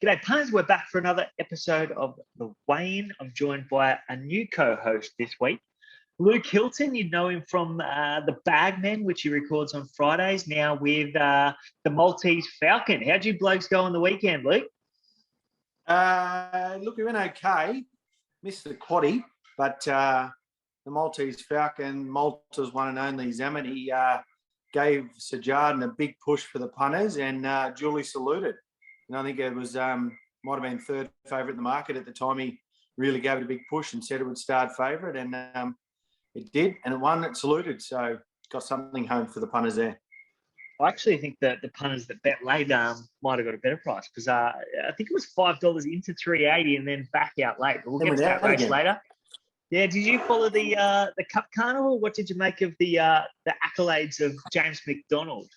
G'day, punters. We're back for another episode of The Weigh-In. I'm joined by a new co-host this week, Luke Hilton. You know him from The Bagmen, which he records on Fridays, now with the Maltese Falcon. How'd you blokes go on the weekend, Luke? Look, we went okay. Missed the quaddie, but the Maltese Falcon, Malta's one and only Amiche, gave Sejardan a big push for the punters and duly saluted. And I think it was might have been third favourite in the market at the time. He really gave it a big push and said it would start favourite, and it did, and it won. It saluted, so got something home for the punters there. I actually think that the punters that bet late might have got a better price because I think it was $5 into 380 and then back out late. But we'll get to that race later. Yeah, did you follow the Cup Carnival? What did you make of the accolades of James McDonald?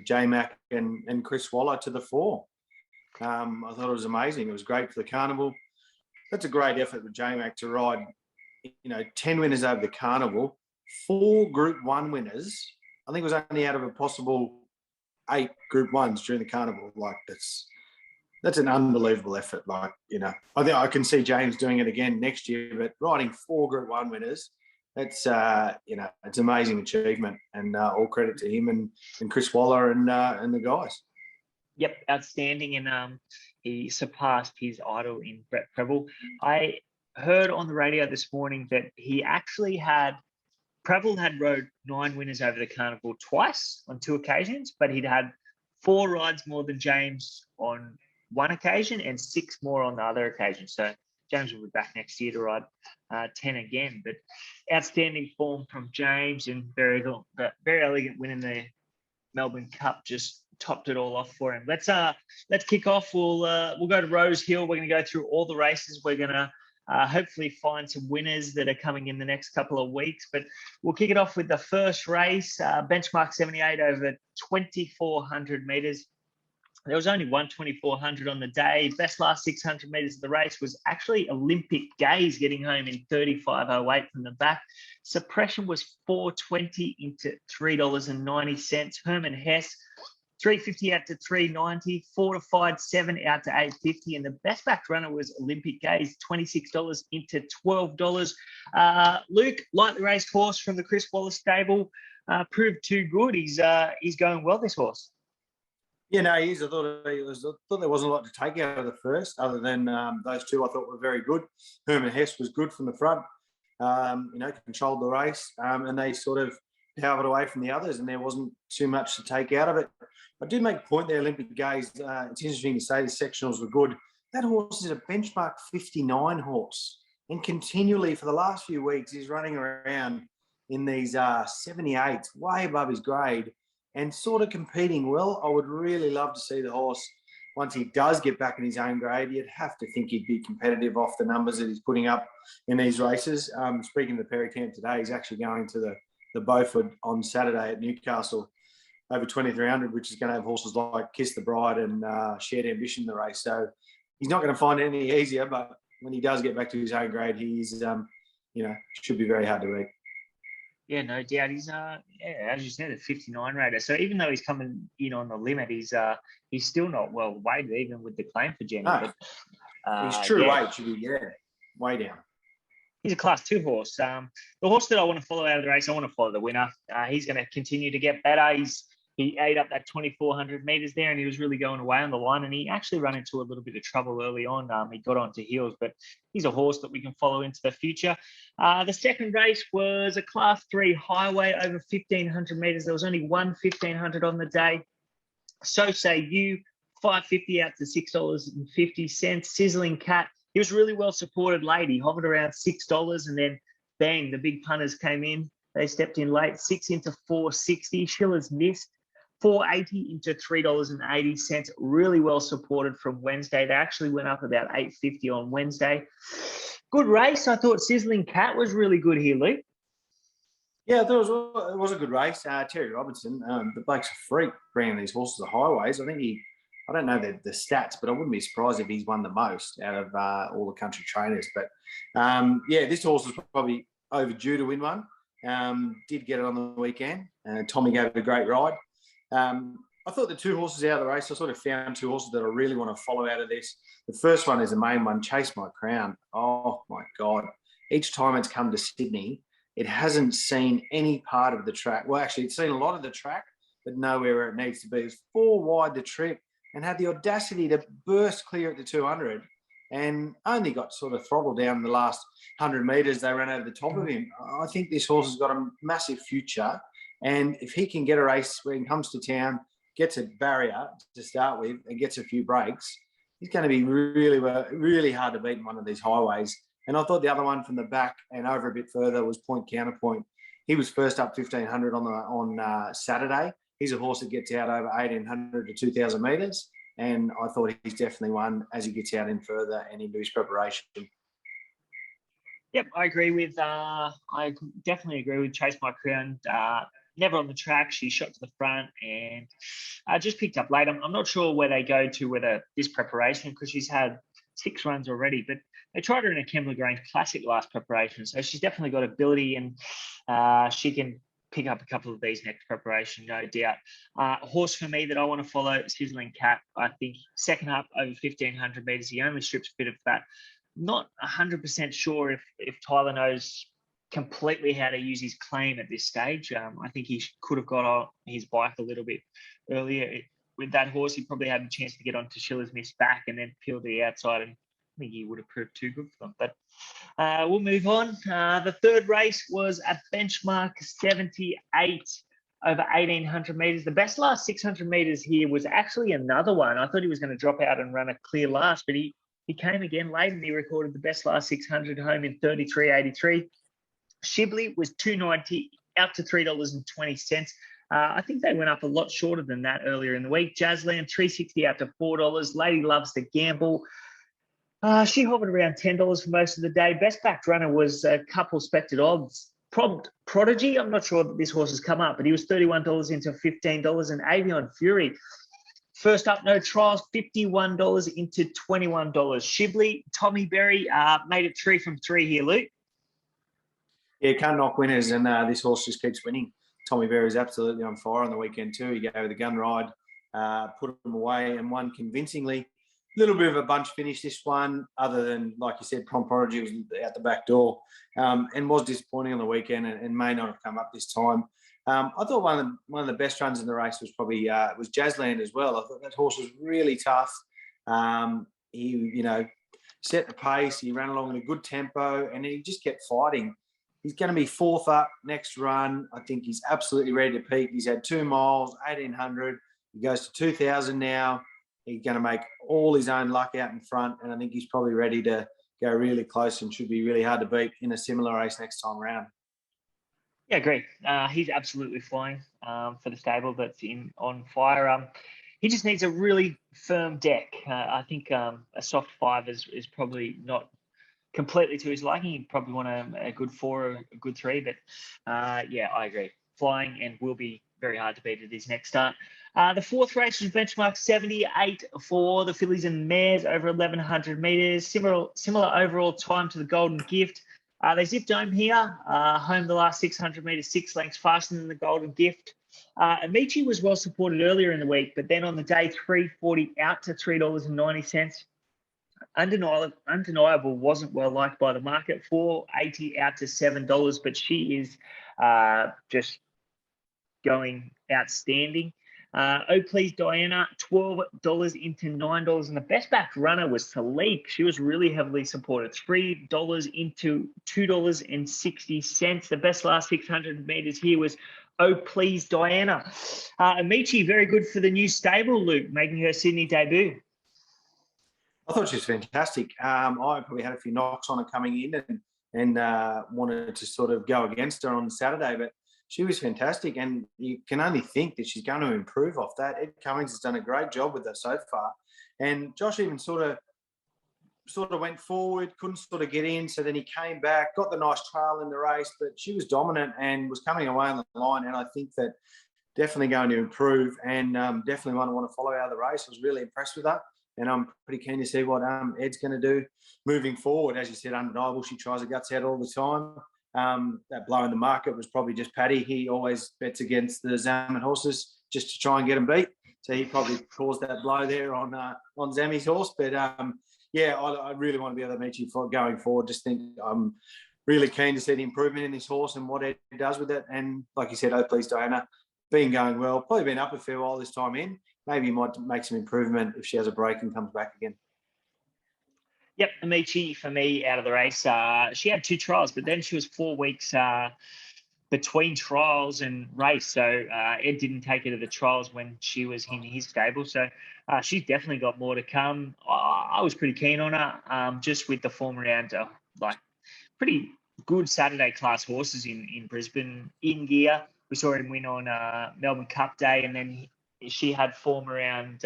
J-Mac and Chris Waller to the fore. I thought it was amazing. It was great for the Carnival. That's a great effort with J-Mac to ride, 10 winners over the Carnival, 4 Group 1 winners. I think it was only out of a possible 8 Group 1s during the Carnival. Like, that's an unbelievable effort. I think I can see James doing it again next year, but riding 4 Group 1 winners, that's, it's an amazing achievement, and all credit to him and Chris Waller and the guys. Yep, outstanding, and he surpassed his idol in Brett Preble. I heard on the radio this morning that he actually Preble had rode 9 winners over the Carnival twice on 2 occasions, but he'd had 4 rides more than James on 1 occasion and 6 more on the other occasion. So James will be back next year to ride 10 again. But outstanding form from James, and very elegant win in the Melbourne Cup just topped it all off for him. Let's kick off. We'll go to Rosehill. We're going to go through all the races. We're going to hopefully find some winners that are coming in the next couple of weeks. But we'll kick it off with the first race, benchmark 78 over 2,400 metres. There was only one 2,400 on the day. Best last 600 metres of the race was actually Olympic Gaze getting home in 35.08 from the back. Suppression was $4.20 into $3.90. Herman Hess, $3.50 out to $3.90. Fortified 7 out to $8.50. And the best backed runner was Olympic Gaze, $26 into $12. Luke, lightly raced horse from the Chris Waller stable, proved too good. He's going well, this horse. Yeah, no, he is. I thought there wasn't a lot to take out of the first, other than those 2 I thought were very good. Herman Hess was good from the front, controlled the race, and they sort of powered away from the others, and there wasn't too much to take out of it. I do make a point there, Olympic Gaze. It's interesting to say the sectionals were good. That horse is a benchmark 59 horse, and continually for the last few weeks he's running around in these 78s, way above his grade, and sort of competing well. I would really love to see the horse, once he does get back in his own grade, you'd have to think he'd be competitive off the numbers that he's putting up in these races. Speaking of the Perry camp today, he's actually going to the Beaufort on Saturday at Newcastle over 2,300, which is going to have horses like Kiss the Bride and Shared Ambition in the race. So he's not going to find it any easier, but when he does get back to his own grade, he's, should be very hard to beat. Yeah, no doubt. He's as you said, a 59 rater. So even though he's coming in on the limit, he's still not well weighted, even with the claim for Jenny. No. But his true weight should be way down. He's a Class 2 horse. The horse that I want to follow out of the race, I want to follow the winner. He's going to continue to get better. He ate up that 2,400 metres there, and he was really going away on the line, and he actually ran into a little bit of trouble early on. He got onto heels, but he's a horse that we can follow into the future. The second race was a Class 3 highway over 1,500 metres. There was only one 1,500 on the day. So Say You, $5.50 out to $6.50. Sizzling Cat, he was really well supported late. He hovered around $6, and then bang, the big punters came in. They stepped in late, 6 into $4.60. Schiller's Missed, $4.80 into $3.80. Really well supported from Wednesday. They actually went up about $8.50 on Wednesday. Good race. I thought Sizzling Cat was really good here, Luke. Yeah, I thought it was a good race. Terry Robinson, the bloke's a freak bringing these horses to highways. I think I don't know the stats, but I wouldn't be surprised if he's won the most out of all the country trainers. But, this horse was probably overdue to win one. Did get it on the weekend. Tommy gave it a great ride. I thought the two horses out of the race, I sort of found two horses that I really want to follow out of this. The first one is the main one, Chase My Crown. Oh, my God. Each time it's come to Sydney, it hasn't seen any part of the track. Well, actually, it's seen a lot of the track, but nowhere where it needs to be. It's 4 wide the trip and had the audacity to burst clear at the 200 and only got sort of throttled down in the last 100 metres. They ran over the top of him. I think this horse has got a massive future. And if he can get a race when he comes to town, gets a barrier to start with and gets a few breaks, he's going to be really, really hard to beat in one of these highways. And I thought the other one from the back and over a bit further was Point Counterpoint. He was first up 1,500 on Saturday. He's a horse that gets out over 1,800 to 2,000 metres. And I thought he's definitely one as he gets out in further and into his preparation. Yep, I agree with. I definitely agree with Chase My Crown. Never on the track. She shot to the front and just picked up late. I'm not sure where they go to with this preparation because she's had 6 runs already, but they tried her in a Kembla Grange Classic last preparation. So she's definitely got ability and she can pick up a couple of these next preparation, no doubt. Horse for me that I want to follow, Sizzling Cat. I think second up over 1,500 metres. He only strips a bit of that. Not 100% sure if Tyler knows completely how to use his claim at this stage. I think he could have got on his bike a little bit earlier. With that horse, he probably had a chance to get onto Schiller's Miss back and then peel to the outside, and I think he would have proved too good for them. But we'll move on. The third race was a benchmark 78 over 1,800 metres. The best last 600 metres here was actually another one. I thought he was going to drop out and run a clear last, but he came again late and he recorded the best last 600 home in 33.83. Shibley was $2.90 out to $3.20. I think they went up a lot shorter than that earlier in the week. Jazzland, $3.60 out to $4. Lady Loves to Gamble. She hovered around $10 for most of the day. Best backed runner was a couple expected odds. Prodigy, I'm not sure that this horse has come up, but he was $31 into $15. And Avion Fury, first up, no trials, $51 into $21. Shibley, Tommy Berry made it 3 from 3 here, Luke. Yeah, can't knock winners, and this horse just keeps winning. Tommy Berry's absolutely on fire on the weekend too. He gave the gun ride, put him away, and won convincingly. A little bit of a bunch finish this one, other than, like you said, Prom Prodigy was out the back door and was disappointing on the weekend and may not have come up this time. I thought one of the best runs in the race was probably was Jazzland as well. I thought that horse was really tough. He, set the pace. He ran along in a good tempo, and he just kept fighting. He's going to be 4th up next run. I think he's absolutely ready to peak. He's had 2 miles, 1,800. He goes to 2,000 now. He's going to make all his own luck out in front, and I think he's probably ready to go really close and should be really hard to beat in a similar race next time around. Yeah, great. He's absolutely flying for the stable that's on fire. He just needs a really firm deck. I think a soft 5 is probably not completely to his liking. He'd probably want a good 4 or a good 3, but yeah, I agree. Flying and will be very hard to beat at his next start. The 4th race was benchmark 78 for the fillies and mares over 1,100 metres. Similar overall time to the Golden Gift. They zipped home here, home the last 600 metres, 6 lengths faster than the Golden Gift. Amiche was well supported earlier in the week, but then on the day, $3.40 out to $3.90. Undeniable wasn't well liked by the market. $4.80 out to $7, but she is just going outstanding. Oh Please Diana, $12 into $9, and the best backed runner was Salik. She was really heavily supported, $3 into $2.60. The best last 600 metres here was Oh Please Diana. Amiche, very good for the new stable, Luke, making her Sydney debut. I thought she was fantastic. I probably had a few knocks on her coming in and wanted to sort of go against her on Saturday, but she was fantastic, and you can only think that she's going to improve off that. Ed Cummings has done a great job with her so far, and Josh even sort of went forward, couldn't sort of get in, so then he came back, got the nice trail in the race, but she was dominant and was coming away on the line, and I think that definitely going to improve and definitely one I want to follow out of the race. I was really impressed with her. And I'm pretty keen to see what Ed's going to do moving forward. As you said, undeniable. She tries her guts out all the time. That blow in the market was probably just Paddy. He always bets against the Zaman horses just to try and get them beat. So he probably caused that blow there on Zami's horse. But yeah, I really want to be able to Amiche for going forward. Just think I'm really keen to see the improvement in this horse and what it does with it. And like you said, Oh Please Diana, been going well, probably been up a fair while this time in. Maybe you might make some improvement if she has a break and comes back again. Yep, Amiche for me out of the race. She had 2 trials, but then she was 4 weeks between trials and race. So Ed didn't take her to the trials when she was in his stable. So she's definitely got more to come. I was pretty keen on her, just with the form around like pretty good Saturday class horses in Brisbane in gear. We saw him win on Melbourne Cup Day, and then she had form around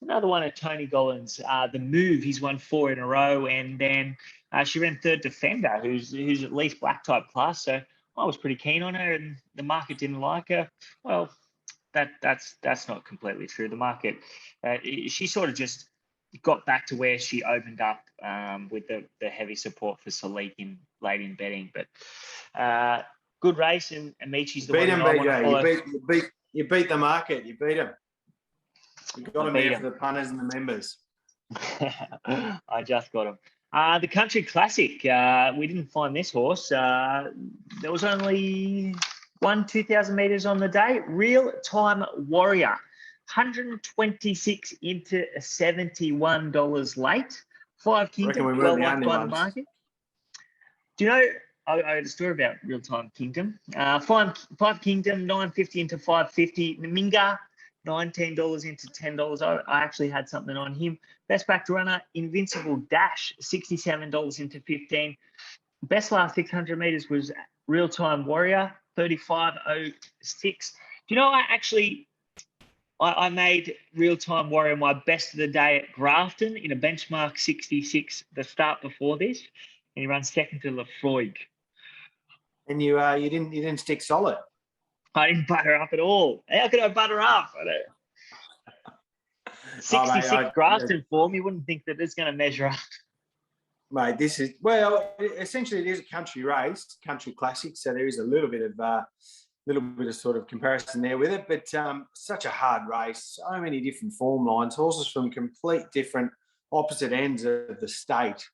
another one at Tony Gollan's, The Move. He's won 4 in a row, and then she ran third Defender, who's at least black type class. So I was pretty keen on her, and the market didn't like her. Well, that's not completely true. The market, she sort of just got back to where she opened up with the heavy support for Salik late in betting. But good race, and Amiche's the one that I want to follow. You beat the market. You beat them. You got them there him. for the punters and the members. I just got him. The Country Classic. We didn't find this horse. There was only 2,000 metres on the day. Real Time Warrior. $126 into $71 late. 5 Kingdom, well liked by the market. Do you know, I heard a story about Real Time Kingdom. 5 Kingdom, $9.50 into $5.50. Naminga, $19 into $10. I actually had something on him. Best backed runner, Invincible Dash, $67 into $15. Best last 600 metres was Real Time Warrior, $35.06. Do you know, I made Real Time Warrior my best of the day at Grafton in a benchmark 66 the start before this, and he runs second to Lefroy. And you didn't stick solid. I didn't butter up at all. How could I butter up? 66 Grafton form, you wouldn't think that it's going to measure up. Mate, essentially it is a country race, country classic, so there is a little bit of sort of comparison there with it, but such a hard race, so many different form lines, horses from complete different opposite ends of the state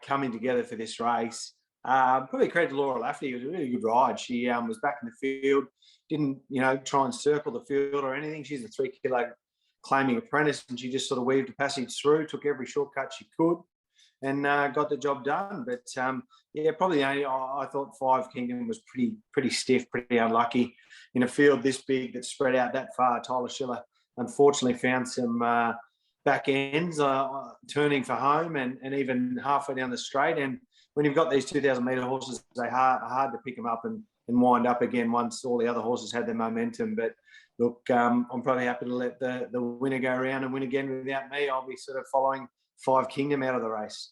coming together for this race. Probably credit to Laura Lafferty. It was a really good ride. She was back in the field, didn't try and circle the field or anything. She's a 3 kilo claiming apprentice, and she just sort of weaved a passage through, took every shortcut she could, and got the job done. But yeah, probably I thought 5 Kingdom was pretty stiff, pretty unlucky in a field this big that spread out that far. Tyler Schiller unfortunately found some back ends turning for home and even halfway down the straight. And when you've got these 2,000 metre horses, they're hard to pick them up and wind up again once all the other horses had their momentum. But look, I'm probably happy to let the winner go around and win again without me. I'll be sort of following 5 Kingdom out of the race.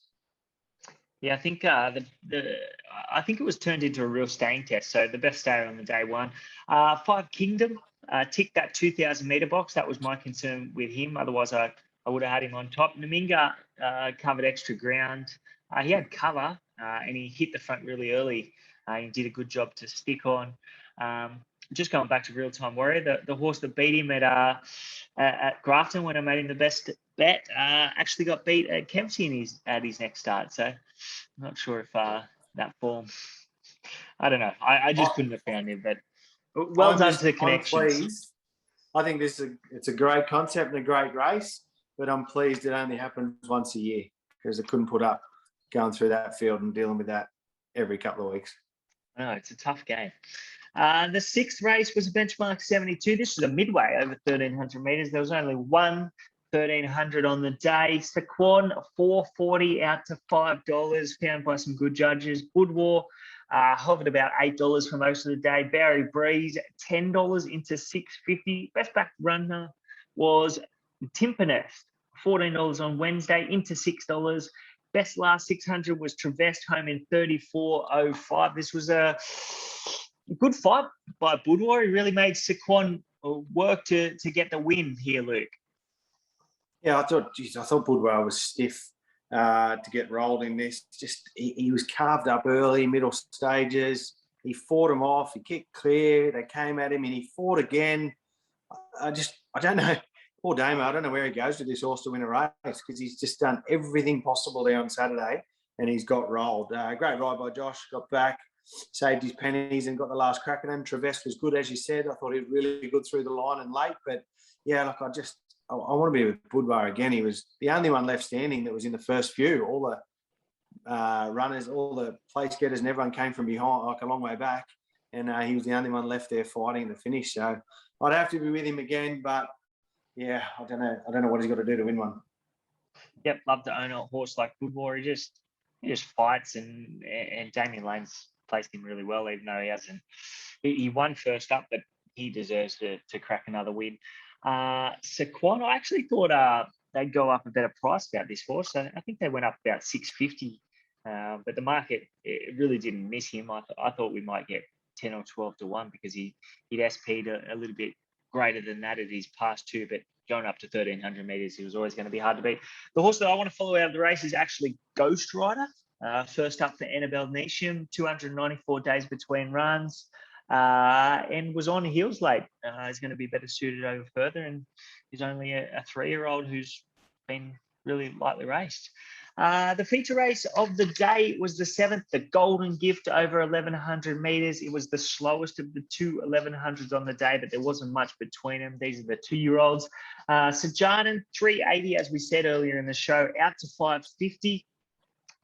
Yeah, I think I think it was turned into a real staying test. So the best stayer on the day won. 5 Kingdom ticked that 2,000 metre box. That was my concern with him. Otherwise, I would have had him on top. Naminga covered extra ground. He had cover and he hit the front really early. He did a good job to stick on. Just going back to Real Time Warrior, the horse that beat him at Grafton when I made him the best bet actually got beat at Kempsey at his next start. So I'm not sure if that form, I don't know. I just couldn't have found him, but well done to the connections. I think it's a great concept and a great race, but I'm pleased it only happens once a year because I couldn't put up going through that field and dealing with that every couple of weeks. No, it's a tough game. The 6th race was a benchmark 72. This was a midway over 1,300 metres. There was only one 1,300 on the day. Saquon, $4.40 out to $5, found by some good judges. Budwar hovered about $8 for most of the day. Barry Breeze, $10 into $6.50. Best back runner was Timpanest, $14 on Wednesday into $6. Best last 600 was Trevest, home in 34.05. This was a good fight by Budwar. He really made Saquon work to get the win here, Luke. Yeah, I thought Budwar was stiff to get rolled in this. Just he was carved up early, middle stages. He fought him off. He kicked clear. They came at him and he fought again. I I don't know. Poor Damo, I don't know where he goes with this horse to win a race, because he's just done everything possible there on Saturday, and he's got rolled. Great ride by Josh, got back, saved his pennies and got the last crack at him. Traverse was good, as you said. I thought he was really good through the line and late, but yeah, look, I want to be with Budvar again. He was the only one left standing that was in the first few. All the runners, all the place getters, and everyone came from behind, like a long way back, and he was the only one left there fighting in the finish. So I'd have to be with him again, but yeah, I don't know what he's got to do to win one. Yep, love to own a horse like Budvar. He just fights, and Damien Lane's placed him really well, even though he hasn't. He won first up, but he deserves to crack another win. Sequan, I actually thought they'd go up a better price about this horse. So I think they went up about $650, but the market, it really didn't miss him. I thought we might get 10 or 12 to 1 because he'd SP'd a little bit greater than that at his past two, but going up to 1,300 metres, he was always going to be hard to beat. The horse that I want to follow out of the race is actually Ghostwriter. First up for Annabelle Neesham, 294 days between runs, and was on heels late. He's going to be better suited over further, and he's only a 3-year-old who's been really lightly raced. The feature race of the day was the 7th, the Golden Gift, over 1,100 metres. It was the slowest of the two 1,100s on the day, but there wasn't much between them. These are the 2-year-olds. Sejardan, 380, as we said earlier in the show, out to 550.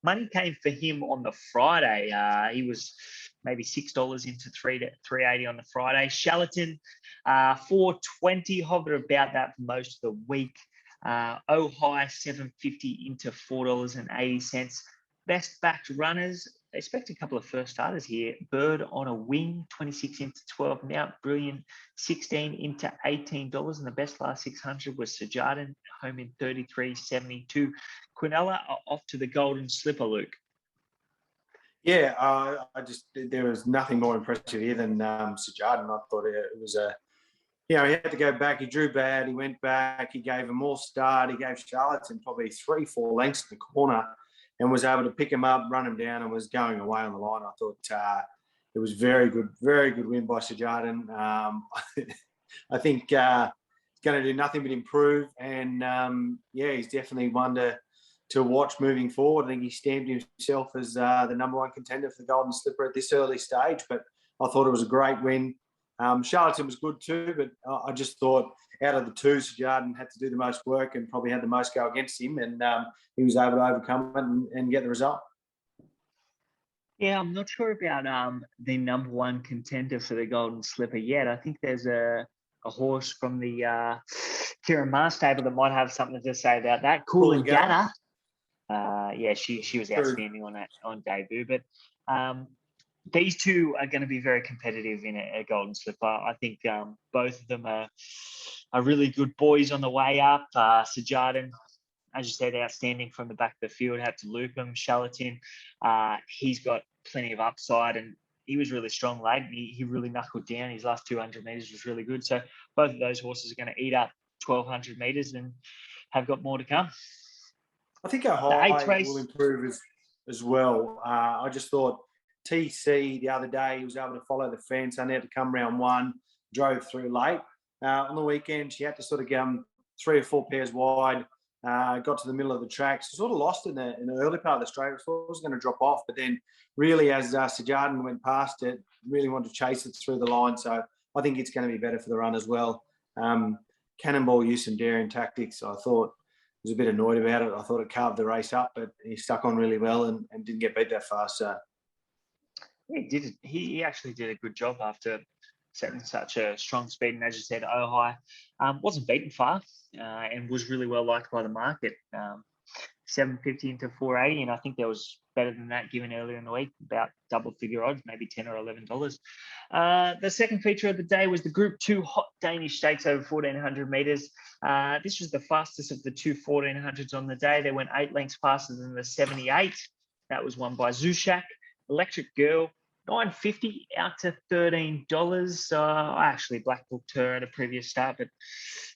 Money came for him on the Friday. He was maybe $6 into 380 on the Friday. Shalatin, 420, hovered about that for most of the week. Oh High, 750 into $4.80. Best backed runners, they expect a couple of first starters here. Bird on a Wing, 26 into 12. Mount Brilliant, 16 into $18. And the best last 600 was Sejardan, home in 33.72. Quinella off to the Golden Slipper, Luke. Yeah, there was nothing more impressive here than Sejardan. I thought it was he had to go back. He drew bad. He went back. He gave a more start. He gave Shalatin probably 3-4 lengths in the corner and was able to pick him up, run him down, and was going away on the line. I thought it was very good win by Sejardan. I think he's going to do nothing but improve. And, he's definitely one to watch moving forward. I think he stamped himself as the number one contender for the Golden Slipper at this early stage, but I thought it was a great win. Shalatin was good too, but I just thought out of the two, Sejardan had to do the most work and probably had the most go against him, and he was able to overcome it and get the result. Yeah, I'm not sure about the number one contender for the Golden Slipper yet. I think there's a horse from the Kieran Maher stable that might have something to say about that. Cool Gana. She was outstanding on debut, but these two are going to be very competitive in a Golden Slipper. I think both of them are really good boys on the way up. Sejardan, as you said, outstanding from the back of the field, had to loop him. Shalatin, he's got plenty of upside, and he was really strong late. He really knuckled down. His last 200 metres was really good. So both of those horses are going to eat up 1,200 metres and have got more to come. I think our high will improve as well. I just thought TC the other day, he was able to follow the fence, only had to come round one, drove through late. On the weekend, she had to sort of go 3 or 4 pairs wide, got to the middle of the track. She sort of lost in the early part of the straight. I thought it was going to drop off, but then really as Sejardan went past it, really wanted to chase it through the line. So I think it's going to be better for the run as well. Cannonball used some daring tactics. I thought was a bit annoyed about it. I thought it carved the race up, but he stuck on really well and didn't get beat that fast. So. Yeah, he did. He actually did a good job after setting such a strong speed. And as you said, Oh High wasn't beaten far and was really well liked by the market. 750 into 480, and I think there was better than that given earlier in the week, about double figure odds, maybe $10 or $11. The second feature of the day was the Group 2 Hot Danish Stakes over 1,400 metres. This was the fastest of the two 1,400s on the day. They went 8 lengths faster than the 78. That was won by Zushak. Electric Girl, $9.50 out to $13. I actually black booked her at a previous start, but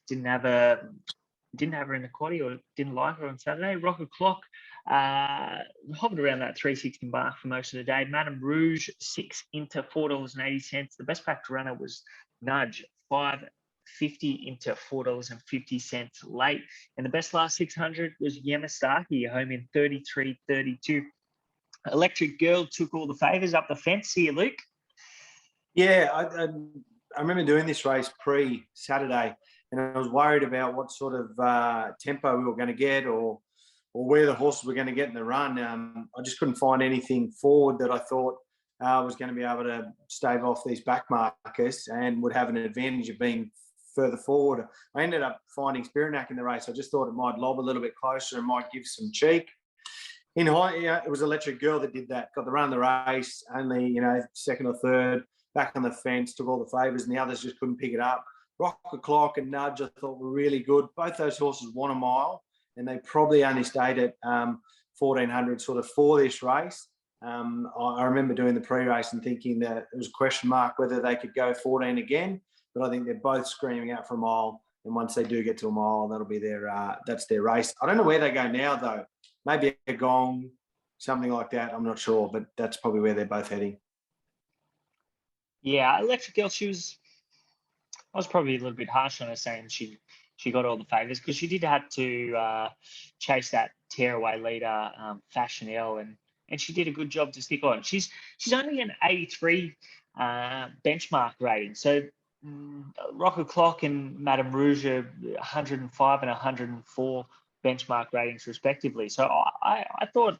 didn't have her in the quaddie, or didn't like her on Saturday. Rocket Clock hovered around that 360 mark for most of the day. Madame Rouge, 6 into $4.80. The best backed runner was Nudge, 5 $4.50 into $4.50 late. And the best last 600 was Yamasaki, home in 33.32. Electric Girl took all the favours up the fence here, Luke. Yeah, I remember doing this race pre-Saturday, and I was worried about what sort of tempo we were going to get or where the horses were going to get in the run. I just couldn't find anything forward that I thought was going to be able to stave off these back markers and would have an advantage of being further forward. I ended up finding Spirinac in the race. I just thought it might lob a little bit closer and might give some cheek. In height, it was Electric Girl that did that. Got the run of the race, only second or third, back on the fence, took all the favours, and the others just couldn't pick it up. Rocket Clock and Nudge, I thought, were really good. Both those horses won a mile, and they probably only stayed at 1,400 sort of for this race. I remember doing the pre-race and thinking that it was a question mark whether they could go 14 again, but I think they're both screaming out for a mile, and once they do get to a mile, that'll be that's their race. I don't know where they go now, though. Maybe a gong, something like that. I'm not sure, but that's probably where they're both heading. Yeah, Electric Girl, I was probably a little bit harsh on her saying she got all the favours because she did have to chase that tearaway leader, Fashionelle, and she did a good job to stick on. She's only an 83 benchmark rating. So Rocket Clock and Madame Rouge are 105 and 104 benchmark ratings respectively. So I thought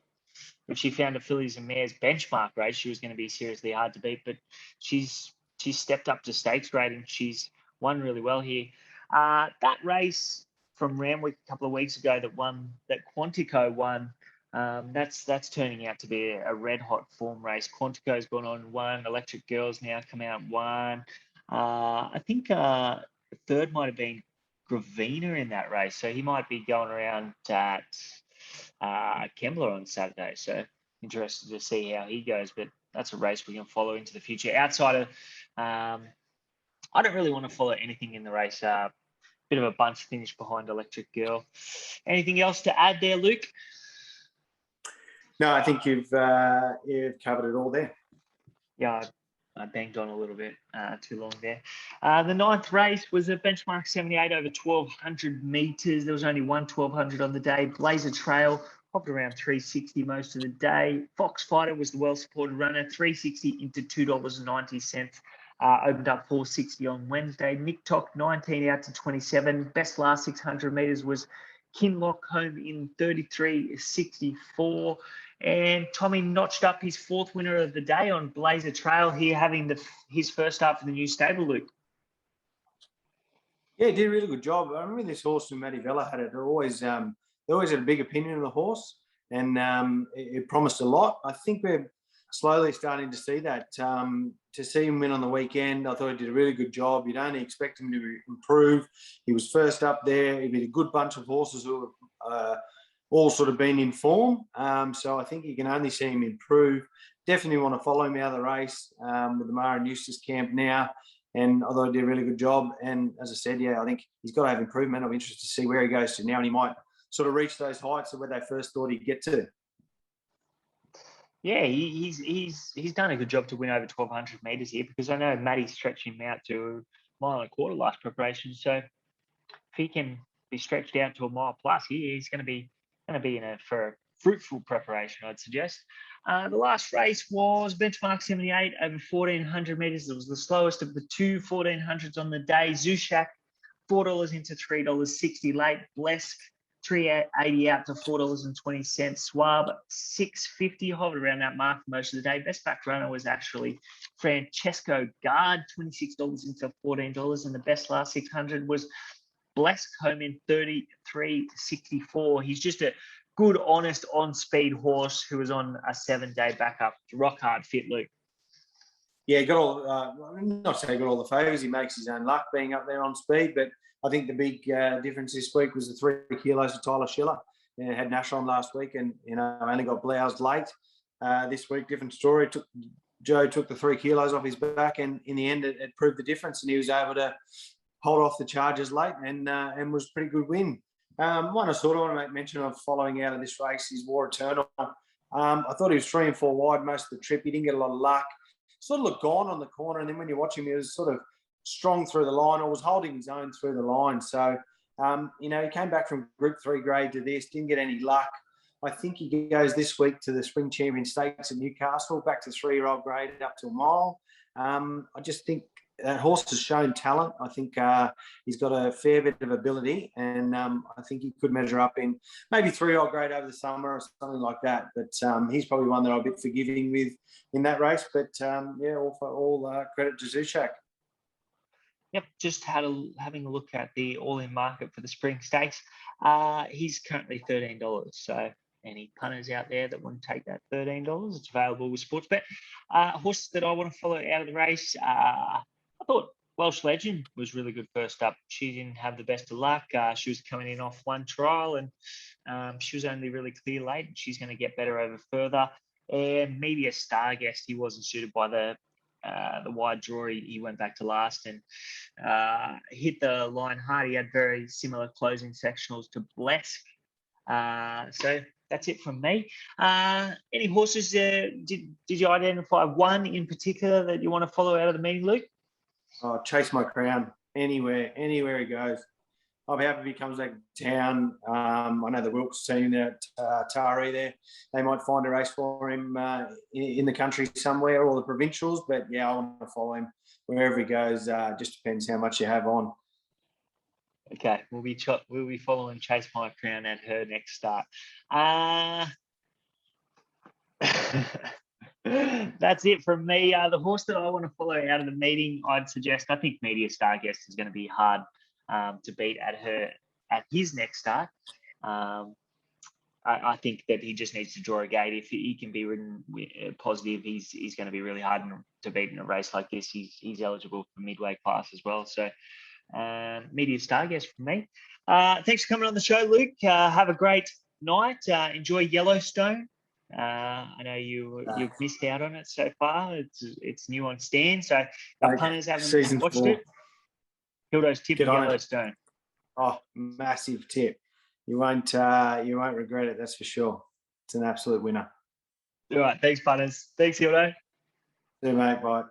if she found a fillies and mares benchmark race, she was going to be seriously hard to beat. But she's stepped up to stakes rating. She's won really well here. That race from Randwick a couple of weeks ago that Quantico won, that's turning out to be a red hot form race. Quantico's gone on one. Electric Girl's now come out one. I think third might have been Gravina in that race, so he might be going around at Kembla on Saturday. So interested to see how he goes, but that's a race we can follow into the future. Outside of, I don't really want to follow anything in the race. Bit of a bunch finish behind Electric Girl. Anything else to add there, Luke? No, I think you've covered it all there. Yeah, I banged on a little bit too long there. The ninth race was a benchmark 78 over 1,200 metres. There was only one 1,200 on the day. Blazer Trail hopped around 360 most of the day. Fox Fighter was the well-supported runner, 360 into $2.90. Opened up 460 on Wednesday. Nick Tock, 19 out to 27. Best last 600 metres was Kinlock home in 33.64. And Tommy notched up his fourth winner of the day on Blazer Trail here, having his first start for the new stable, Luke. Yeah, he did a really good job. I remember this horse when Matty Vella had it. They always had a big opinion of the horse, and it promised a lot. I think we're slowly starting to see that. To see him win on the weekend, I thought he did a really good job. You'd only expect him to improve. He was first up there. He beat a good bunch of horses who were all sort of been in form. So I think you can only see him improve. Definitely want to follow him out of the race with the Mara and Eustace camp now. And I thought he did a really good job. And as I said, yeah, I think he's got to have improvement. I'm interested to see where he goes to now. And he might sort of reach those heights of where they first thought he'd get to. Yeah, he's done a good job to win over 1,200 metres here, because I know Matty stretched him out to a mile and a quarter last preparation. So if he can be stretched out to a mile plus, he's going to be for a fruitful preparation, I'd suggest. The last race was benchmark 78 over 1,400 metres. It was the slowest of the two 1,400s on the day. Zushak, $4 into $3.60 late. Blesk, $3.80 out to $4.20. Swab, $6.50, hovered around that mark for most of the day. Best back runner was actually Francesco Guard, $26 into $14, and the best last 600 was Blesk home in 33.64. He's just a good, honest, on-speed horse who was on a 7-day backup. Rock hard fit, Luke. Yeah, he got all. Not say he got all the favours. He makes his own luck being up there on speed, but I think the big difference this week was the 3 kilos of Tyler Schiller. Had Nash on last week, and only got bloused late. This week, different story. Joe took the 3 kilos off his back, and in the end, it proved the difference, and he was able to hold off the charges late, and was a pretty good win. One I sort of want to make mention of following out of this race is War Eternal. I thought he was 3 and 4 wide most of the trip. He didn't get a lot of luck. Sort of looked gone on the corner, and then when you watch him, he was sort of strong through the line, or was holding his own through the line. So, he came back from Group 3 grade to this, didn't get any luck. I think he goes this week to the Spring Champion Stakes at Newcastle, back to 3-year-old grade up to a mile. I just think that horse has shown talent. I think he's got a fair bit of ability, and I think he could measure up in maybe 3-year-old grade over the summer or something like that. But he's probably one that I'm a bit forgiving with in that race. But all credit to Zushak. Yep, just having a look at the all-in market for the Spring Stakes. He's currently $13. So any punters out there that want to take that $13, it's available with Sportsbet. Horses that I want to follow out of the race. I thought Welsh Legend was really good first up. She didn't have the best of luck. She was coming in off one trial, and she was only really clear late. She's going to get better over further. And maybe a Starguest. He wasn't suited by the wide draw. He went back to last and hit the line hard. He had very similar closing sectionals to Blesk. So that's it from me. Any horses? Did you identify one in particular that you want to follow out of the meeting, Luke? Oh, Chase My Crown. Anywhere he goes. I'll be happy if he comes back to town. I know the Wilkes team there at Taree there. They might find a race for him in the country somewhere, or the provincials. But yeah, I want to follow him wherever he goes. Just depends how much you have on. Okay, we'll be following Chase My Crown at her next start. That's it from me. The horse that I want to follow out of the meeting, I think Media Starguest is going to be hard to beat at his next start. I think that he just needs to draw a gate. If he can be ridden positive, he's going to be really hard to beat in a race like this. He's eligible for midway class as well. So Media Starguest from me. Thanks for coming on the show, Luke. Have a great night. Enjoy Yellowstone. I know you've missed out on it so far. It's new on Stan, so our punters haven't watched it. Hildo's tip of Yellowstone. Oh, massive tip. You won't regret it, that's for sure. It's an absolute winner. All right, thanks, punters. Thanks, Hildo. See you, mate. Bye.